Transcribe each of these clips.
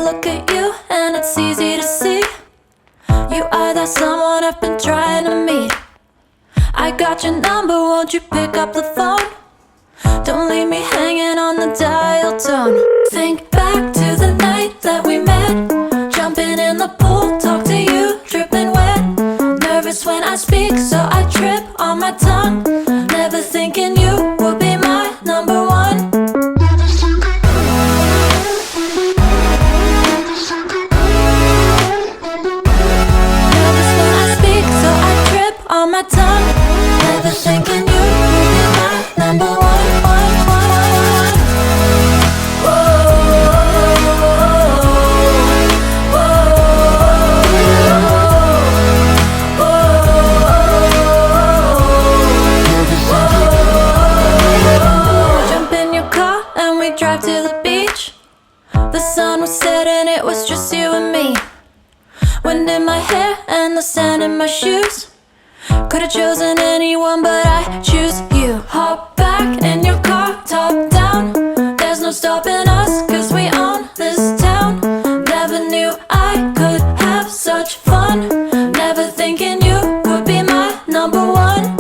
look at you and it's easy to see you are that someone I've been trying to meet. I got your number, won't you pick up the phone? Don't leave me hanging on the dial tone. Think back to the night that we met, jumping in the pool, talk to you, dripping wet. Nervous when I speak, so I trip on my tongue. Never thinking you would be my number one. Nervous when I speak, so I trip on my tongue. Never thinking you would be my number one. Drive to the beach. The sun was setting, it was just you and me. Wind in my hair and the sand in my shoes. Could've chosen anyone, but I choose you. Hop back in your car, top down. There's no stopping us, cause we own this town. Never knew I could have such fun. Never thinking you would be my number one.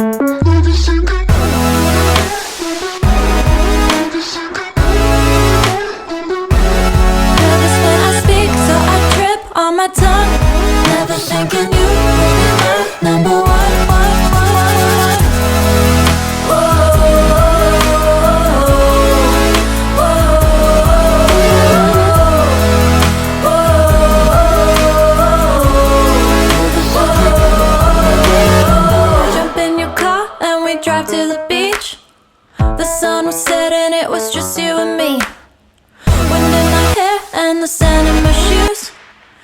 On my tongue, never thinking you would be my number one. Jump in your car and we drive to the beach. The sun was setting, it was just you and me. Wind in my hair and the sand in my shoes.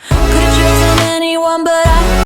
Could've chosen anyone, but